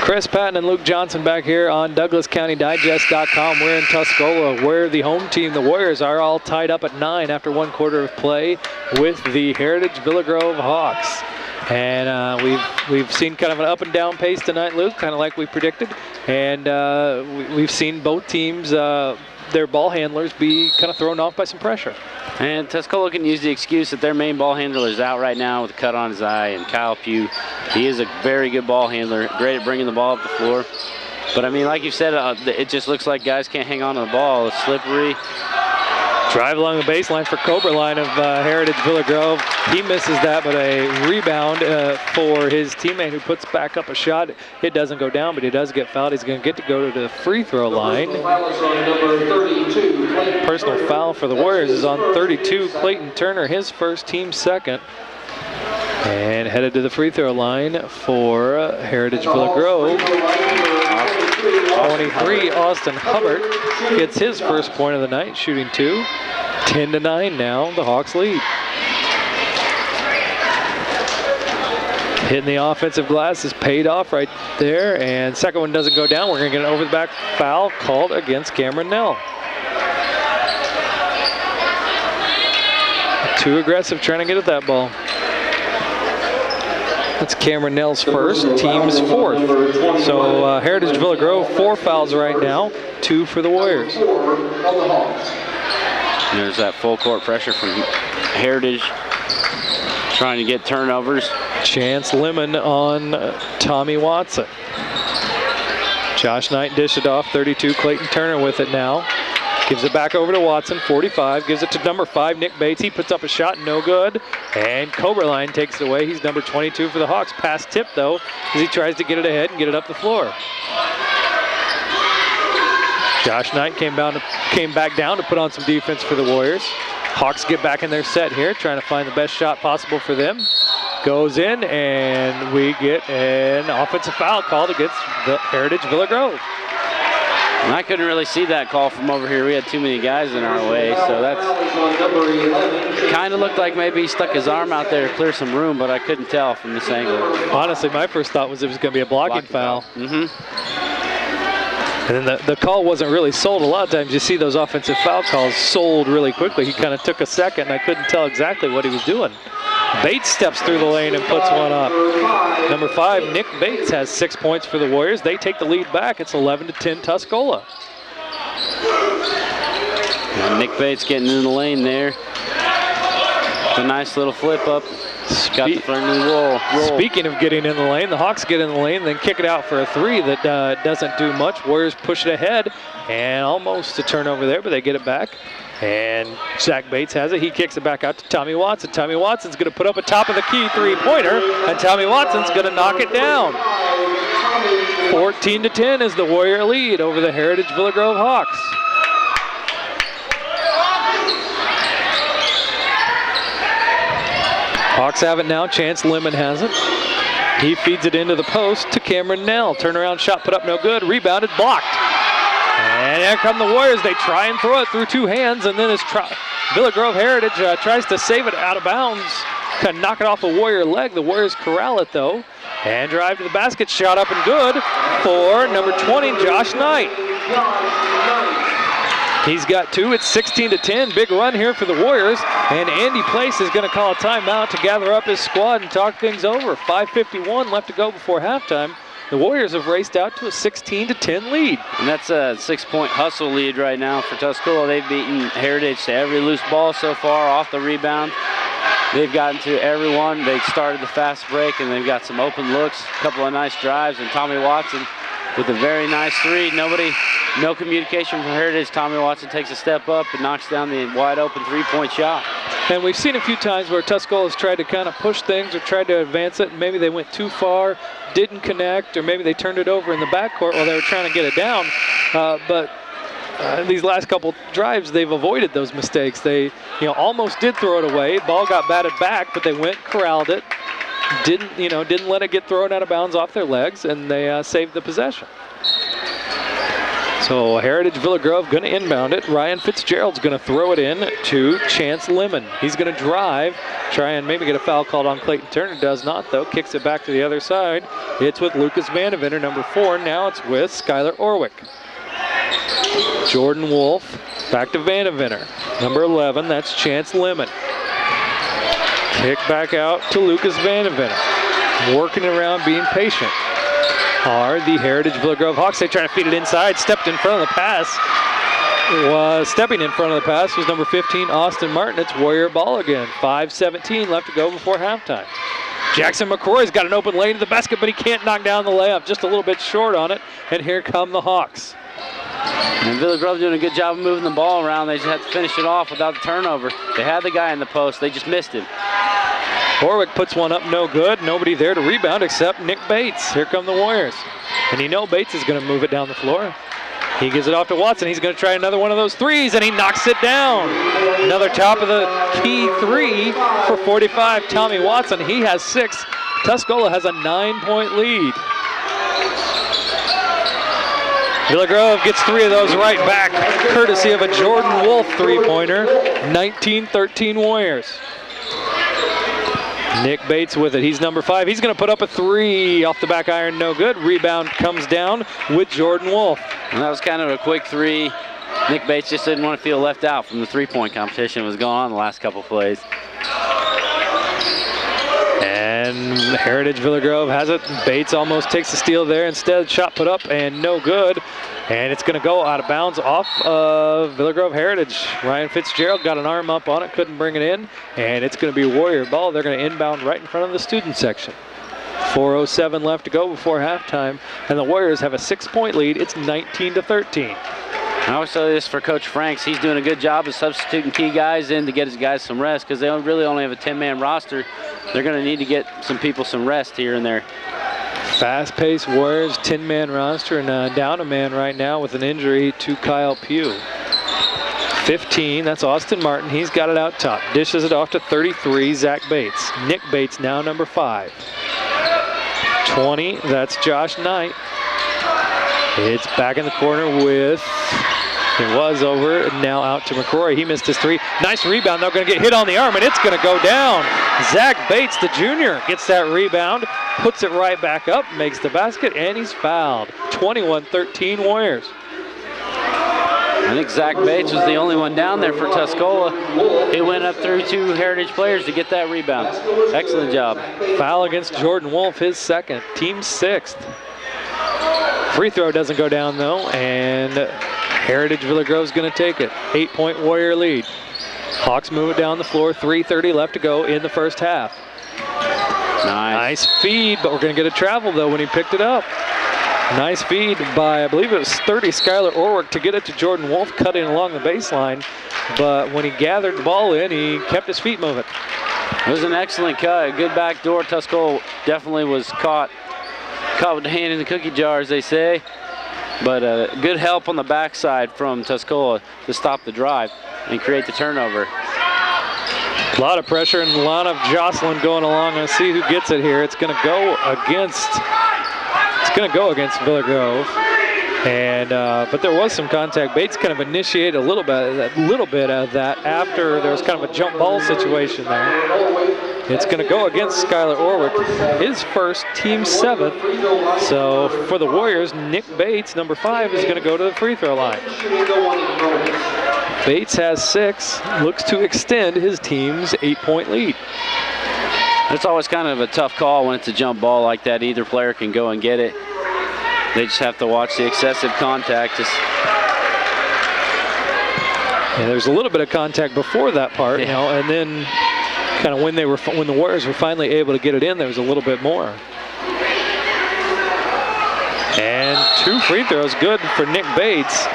Chris Patton and Luke Johnson back here on DouglasCountyDigest.com. We're in Tuscola, where the home team, the Warriors, are all tied up at 9 after 1 quarter of play with the Heritage Villa Grove Hawks. And we've seen kind of an up and down pace tonight, Luke, kind of like we predicted. And we've seen both teams, their ball handlers, be kind of thrown off by some pressure. And Tuscola can use the excuse that their main ball handler is out right now with a cut on his eye. And Kyle Pugh, he is a very good ball handler, great at bringing the ball up the floor. But I mean, like you said, it just looks like guys can't hang on to the ball. It's slippery. Drive along the baseline for Coberline of Heritage Villa Grove. He misses that, but a rebound for his teammate who puts back up a shot. It doesn't go down, but he does get fouled. He's going to get to go to the free throw line. Personal foul for the Warriors is on 32, Clayton Turner, his first, team second. And headed to the free throw line for Heritage Villa Grove. 23, Austin Hubbard gets his first point of the night, shooting 2. 10-9 now, the Hawks lead. Hitting the offensive glass is paid off right there, and second one doesn't go down. We're going to get an over-the-back foul called against Cameron Nell. Too aggressive trying to get at that ball. That's Cameron Nell's first, team's fourth. So Heritage Villa Grove, 4 fouls right now, 2 for the Warriors. And there's that full court pressure from Heritage, trying to get turnovers. Chance Lemon on Tommy Watson. Josh Knight dished it off, 32, Clayton Turner with it now. Gives it back over to Watson, 45, gives it to number 5, Nick Bates. He puts up a shot, no good. And Coberline takes it away. He's number 22 for the Hawks. Pass tip, though, as he tries to get it ahead and get it up the floor. Josh Knight came back down to put on some defense for the Warriors. Hawks get back in their set here, trying to find the best shot possible for them. Goes in, and we get an offensive foul called against the Heritage Villa Grove. And I couldn't really see that call from over here. We had too many guys in our way, so that's kind of looked like maybe he stuck his arm out there to clear some room, but I couldn't tell from this angle. Honestly, my first thought was it was going to be a blocking foul. And then the call wasn't really sold. A lot of times you see those offensive foul calls sold really quickly. He kind of took a second, and I couldn't tell exactly what he was doing. Bates steps through the lane and puts one up. Number 5, Nick Bates, has 6 points for the Warriors. They take the lead back. It's 11-10 Tuscola. And Nick Bates getting in the lane there. It's a nice little flip up. Got the friendly roll. Speaking of getting in the lane, the Hawks get in the lane, then kick it out for a 3 that doesn't do much. Warriors push it ahead, and almost a turnover there, but they get it back. And Zach Bates has it. He kicks it back out to Tommy Watson. Tommy Watson's going to put up a top-of-the-key 3-pointer, and Tommy Watson's going to knock it down. 14-10 is the Warrior lead over the Heritage Villa Grove Hawks. Hawks have it now. Chance Lemon has it. He feeds it into the post to Cameron Nell. Turnaround shot put up no good. Rebounded, blocked. And here come the Warriors. They try and throw it through 2 hands, and then as Villa Grove Heritage tries to save it out of bounds, kind of knock it off a Warrior leg. The Warriors corral it, though, and drive to the basket. Shot up and good for number 20, Josh Knight. He's got 2. It's 16-10. Big run here for the Warriors, and Andy Place is going to call a timeout to gather up his squad and talk things over. 5:51 left to go before halftime. The Warriors have raced out to a 16-10 lead. And that's a 6-point hustle lead right now for Tuscola. They've beaten Heritage to every loose ball so far off the rebound. They've gotten to everyone. They started the fast break, and they've got some open looks, a couple of nice drives, and Tommy Watson with a very nice 3. No communication from Heritage. Tommy Watson takes a step up and knocks down the wide open 3-point shot. And we've seen a few times where Tuscola has tried to kind of push things or tried to advance it, and maybe they went too far, didn't connect, or maybe they turned it over in the backcourt while they were trying to get it down. But these last couple drives, they've avoided those mistakes. They almost did throw it away. Ball got batted back, but they went, corralled it, didn't let it get thrown out of bounds off their legs, and they saved the possession. So Heritage Villa Grove going to inbound it. Ryan Fitzgerald's going to throw it in to Chance Lemon. He's going to drive, try and maybe get a foul called on Clayton Turner. Does not, though. Kicks it back to the other side. It's with Lucas Vandeventer, number 4. Now it's with Skylar Orwick. Jordan Wolf back to Vandeventer. Number 11, that's Chance Lemon. Kick back out to Lucas Vandeventer. Working around, being patient are the Heritage Villa Grove Hawks. They try to feed it inside. Stepped in front of the pass. Stepping in front of the pass was number 15, Austin Martin. It's Warrior ball again. 5:17 left to go before halftime. Jackson McCrory's got an open lane to the basket, but he can't knock down the layup. Just a little bit short on it. And here come the Hawks. And Villa Grove doing a good job of moving the ball around. They just had to finish it off without the turnover. They had the guy in the post. They just missed him. Orwick puts one up, no good. Nobody there to rebound except Nick Bates. Here come the Warriors. And you know Bates is going to move it down the floor. He gives it off to Watson. He's going to try another one of those threes, and he knocks it down. Another top of the key three for 45, Tommy Watson. He has 6. Tuscola has a 9-point lead. Villa Grove gets 3 of those right back, courtesy of a Jordan Wolf three-pointer. 19-13 Warriors. Nick Bates with it. He's number 5. He's going to put up a 3 off the back iron. No good. Rebound comes down with Jordan Wolf. And that was kind of a quick 3. Nick Bates just didn't want to feel left out from the three-point competition that was going on the last couple plays. And Heritage Villa Grove has it. Bates almost takes the steal there. Instead, shot put up and no good. And it's going to go out of bounds off of Villa Grove Heritage. Ryan Fitzgerald got an arm up on it, couldn't bring it in. And it's going to be Warrior ball. They're going to inbound right in front of the student section. 4:07 left to go before halftime. And the Warriors have a 6-point lead. It's 19-13. I always say this for Coach Franks. He's doing a good job of substituting key guys in to get his guys some rest because they really only have a 10-man roster. They're going to need to get some people some rest here and there. Fast-paced Warriors, 10-man roster, and down a man right now with an injury to Kyle Pugh. 15, that's Austin Martin. He's got it out top. Dishes it off to 33, Zach Bates. Nick Bates now number 5. 20, that's Josh Knight. It's back in the corner with, it was over, now out to McCrory. He missed his 3. Nice rebound, they're going to get hit on the arm, and it's going to go down. Zach Bates, the junior, gets that rebound, puts it right back up, makes the basket, and he's fouled. 21-13 Warriors. I think Zach Bates was the only one down there for Tuscola. He went up through 2 Heritage players to get that rebound. Excellent job. Foul against Jordan Wolf, his 2nd, team 6th. Free throw doesn't go down though, and Heritage Villa Grove's going to take it. 8-point Warrior lead. Hawks move it down the floor. 3:30 left to go in the first half. Nice feed, but we're going to get a travel though when he picked it up. Nice feed by, I believe it was 30, Skylar Orwick to get it to Jordan Wolf, cutting along the baseline. But when he gathered the ball in, he kept his feet moving. It was an excellent cut, a good back door. Tuscola definitely was caught with the hand in the cookie jar, as they say. But good help on the backside from Tuscola to stop the drive and create the turnover. A lot of pressure and a lot of jostling going along. Let's see who gets it here. It's going to go against Villa Grove. And but there was some contact. Bates kind of initiated a little bit of that after there was kind of a jump ball situation there. It's going to go against Skylar Orwick, his first, team 7th. So for the Warriors, Nick Bates, number 5, is going to go to the free throw line. Bates has 6, looks to extend his team's 8-point lead. It's always kind of a tough call when it's a jump ball like that. Either player can go and get it. They just have to watch the excessive contact. Yeah, there's a little bit of contact before that part, you know, and then kind of when the Warriors were finally able to get it in, there was a little bit more. And 2 free throws, good for Nick Bates.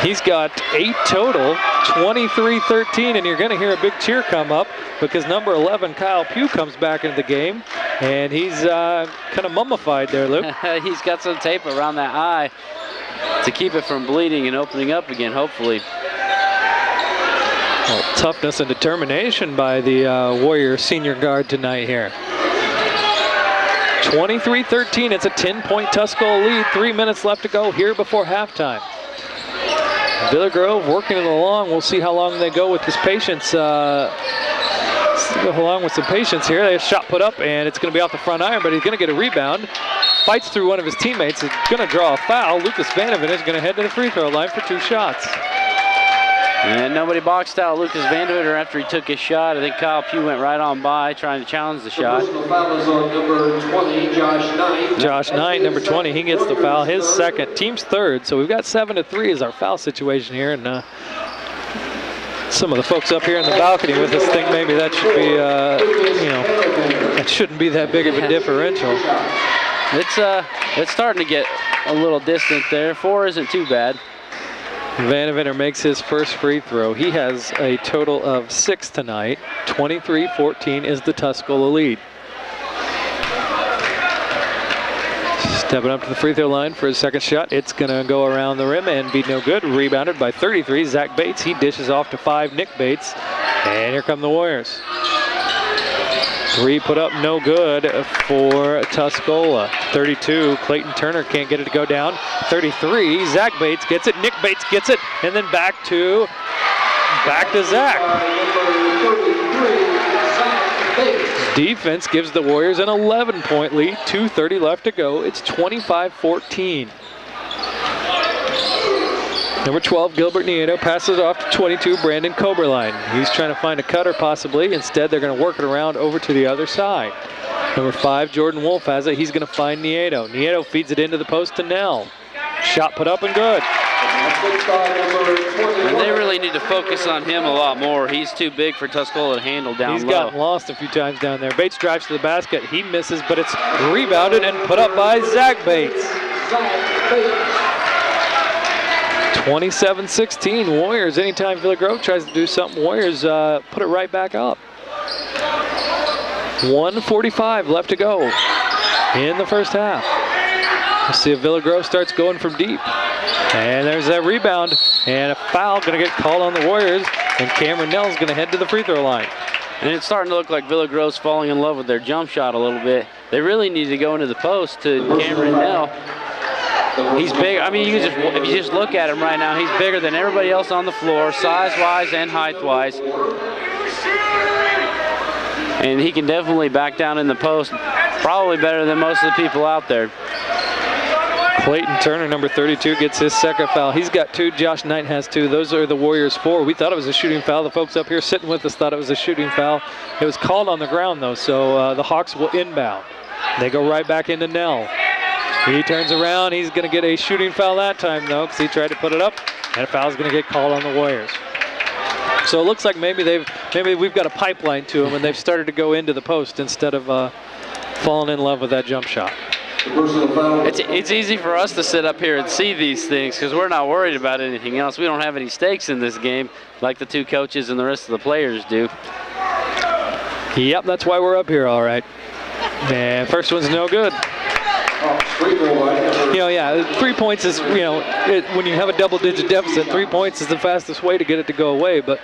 He's got 8 total, 23-13, and you're going to hear a big cheer come up because number 11, Kyle Pugh, comes back into the game, and he's kind of mummified there, Luke. He's got some tape around that eye to keep it from bleeding and opening up again, hopefully. Well, toughness and determination by the Warrior senior guard tonight here. 23-13, it's a 10-point Tuscola lead. 3 minutes left to go here before halftime. Villa Grove working it along. We'll see how long they go with this patience. Go along with some patience here. They have a shot put up, and it's going to be off the front iron, but he's going to get a rebound. Fights through one of his teammates. Is going to draw a foul. Lucas Vanderven is going to head to the free throw line for 2 shots. And nobody boxed out Lucas Vanderwitter after he took his shot. I think Kyle Pugh went right on by trying to challenge the shot. The foul is on number 20, Josh Knight. Josh Knight, number 20, he gets the foul. His second, team's third. So we've got 7-3 as our foul situation here. And some of the folks up here in the balcony with us think maybe that should be, that shouldn't be that big of a differential. It's starting to get a little distant there. 4 isn't too bad. Vanderwitter makes his first free throw. He has a total of 6 tonight. 23-14 is the Tuscola lead. Stepping up to the free throw line for his second shot. It's going to go around the rim and be no good. Rebounded by 33, Zach Bates. He dishes off to 5, Nick Bates. And here come the Warriors. 3 put up, no good for Tuscola. 32, Clayton Turner can't get it to go down. 33, Zach Bates gets it, Nick Bates gets it, and then back to Zach. Defense gives the Warriors an 11-point lead, 2:30 left to go. It's 25-14. Number 12, Gilbert Nieto, passes it off to 22, Brandon Koberline. He's trying to find a cutter possibly. Instead, they're going to work it around over to the other side. Number 5, Jordan Wolf has it. He's going to find Nieto. Nieto feeds it into the post to Nell. Shot put up and good. And they really need to focus on him a lot more. He's too big for Tuscola to handle down low. He's gotten lost a few times down there. Bates drives to the basket. He misses, but it's rebounded and put up by Zach Bates. 27-16, Warriors. Anytime Villa Grove tries to do something, Warriors put it right back up. 1:45 left to go in the first half. We'll see if Villa Grove starts going from deep. And there's that rebound, and a foul going to get called on the Warriors, and Cameron Nell's going to head to the free throw line. And it's starting to look like Villa Grove's falling in love with their jump shot a little bit. They really need to go into the post to Cameron Nell. He's big. I mean, if you just look at him right now, he's bigger than everybody else on the floor, size-wise and height-wise. And he can definitely back down in the post, probably better than most of the people out there. Clayton Turner, number 32, gets his second foul. He's got 2. Josh Knight has 2. Those are the Warriors' 4. We thought it was a shooting foul. The folks up here sitting with us thought it was a shooting foul. It was called on the ground, though, so the Hawks will inbound. They go right back into Nell. He turns around. He's going to get a shooting foul that time, though, because he tried to put it up, and a foul's going to get called on the Warriors. So it looks like maybe we've got a pipeline to them, and they've started to go into the post instead of falling in love with that jump shot. It's easy for us to sit up here and see these things because we're not worried about anything else. We don't have any stakes in this game like the 2 coaches and the rest of the players do. Yep, that's why we're up here, all right. And first one's no good. 3 points is, when you have a double-digit deficit, 3 points is the fastest way to get it to go away. But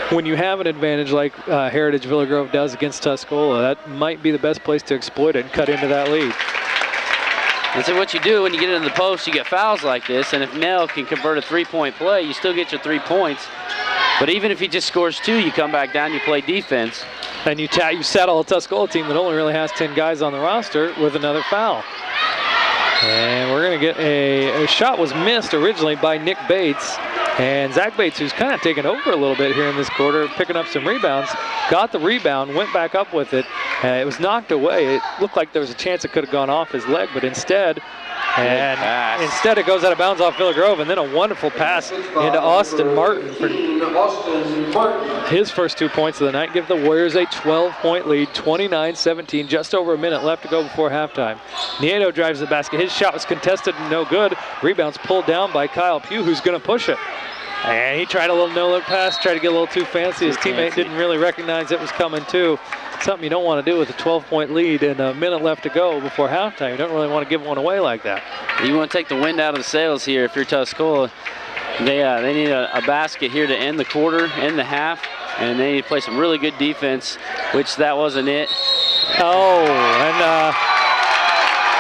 when you have an advantage like Heritage Villa Grove does against Tuscola, that might be the best place to exploit it and cut into that lead. And so what you do when you get into the post, you get fouls like this, and if Nell can convert a 3-point play, you still get your 3 points. But even if he just scores 2, you come back down, you play defense. And you saddle a Tuscola team that only really has 10 guys on the roster with another foul. And we're going to get a shot was missed originally by Nick Bates. And Zach Bates, who's kind of taken over a little bit here in this quarter, picking up some rebounds, got the rebound, went back up with it. It was knocked away. It looked like there was a chance it could have gone off his leg, but instead it goes out of bounds off Villa Grove, and then a wonderful pass into Austin Martin for his first 2 points of the night. Give the Warriors a 12-point lead, 29-17, just over a minute left to go before halftime. Nieto drives the basket. His shot was contested and no good. Rebounds pulled down by Kyle Pugh, who's going to push it. And he tried a little no-look pass, tried to get a little too fancy. His teammate didn't really recognize it was coming too. Something you don't want to do with a 12-point lead and a minute left to go before halftime. You don't really want to give one away like that. You want to take the wind out of the sails here if you're Tuscola. They need a basket here to end the quarter, end the half, and they need to play some really good defense, which that wasn't it. Oh, and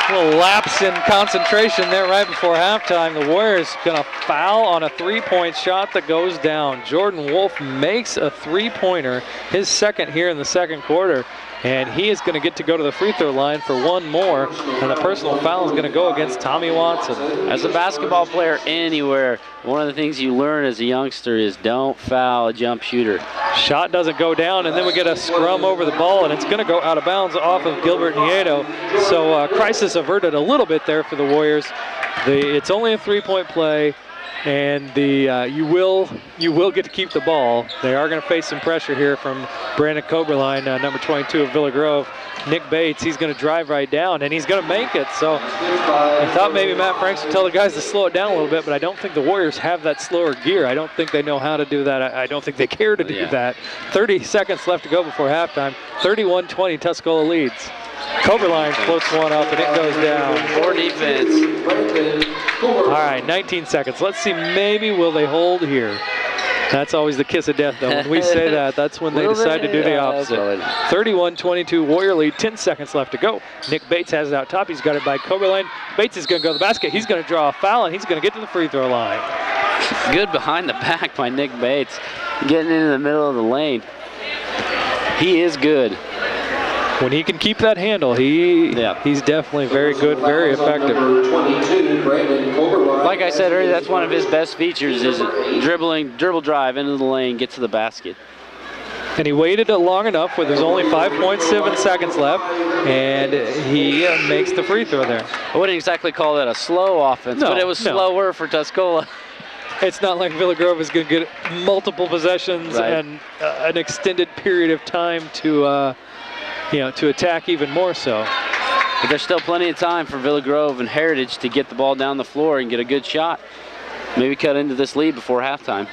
A little lapse in concentration there right before halftime. The Warriors gonna foul on a three-point shot that goes down. Jordan Wolf makes a three-pointer, his second here in the second quarter, and he is gonna get to go to the free throw line for one more, and the personal foul is gonna go against Tommy Watson. As a basketball player anywhere, one of the things you learn as a youngster is don't foul a jump shooter. Shot doesn't go down, and then we get a scrum over the ball, and it's going to go out of bounds off of Gilbert Nieto. So crisis averted a little bit there for the Warriors. It's only a three-point play, and you will get to keep the ball. They are going to face some pressure here from Brandon Coberline, number 22 of Villa Grove. Nick Bates, he's going to drive right down, and he's going to make it. So I thought maybe Matt Franks would tell the guys to slow it down a little bit, but I don't think the Warriors have that slower gear. I don't think they know how to do that. I don't think they care to do that. 30 seconds left to go before halftime. 31-20, Tuscola leads. Coberline floats one up, and it goes down. Poor defense. All right, 19 seconds. Let's see, maybe will they hold here? That's always the kiss of death, though. When we say that, that's when they decide to do the opposite. 31-22, Warrior lead, 10 seconds left to go. Nick Bates has it out top. He's got it by Coberline. Bates is going to go to the basket. He's going to draw a foul, and he's going to get to the free throw line. Good behind the back by Nick Bates, getting into the middle of the lane. He is good. When he can keep that handle, he's definitely very good, very effective. Like I said earlier, that's one of his best features is dribble drive into the lane, get to the basket. And he waited long enough with there's only 5.7 seconds left, and he makes the free throw there. I wouldn't exactly call that a slow offense, but it was slower for Tuscola. It's not like Villa Grove is going to get multiple possessions and an extended period of time to attack even more so. But there's still plenty of time for Villa Grove and Heritage to get the ball down the floor and get a good shot. Maybe cut into this lead before halftime.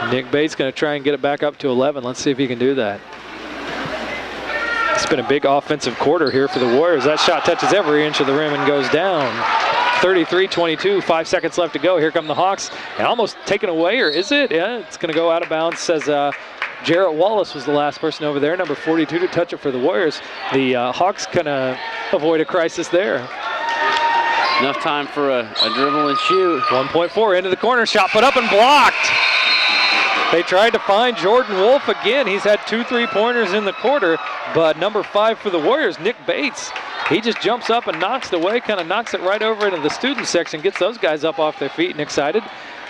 Nick Bates going to try and get it back up to 11. Let's see if he can do that. It's been a big offensive quarter here for the Warriors. That shot touches every inch of the rim and goes down. 33-22, 5 seconds left to go. Here come the Hawks. And almost taken away, or is it? Yeah, it's going to go out of bounds, says Jarrett Wallace was the last person over there, number 42 to touch it for the Warriors. The Hawks kind of avoid a crisis there. Enough time for a dribble and shoot. 1.4 into the corner, shot put up and blocked. They tried to find Jordan Wolf again. He's had 2 3-pointers in the quarter, but number 5 for the Warriors, Nick Bates, he just jumps up and knocks it away, kind of knocks it right over into the student section, gets those guys up off their feet and excited.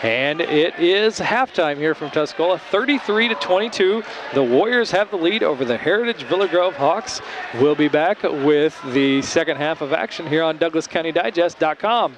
And it is halftime here from Tuscola, 33-22. The Warriors have the lead over the Heritage Villa Grove Hawks. We'll be back with the second half of action here on DouglasCountyDigest.com.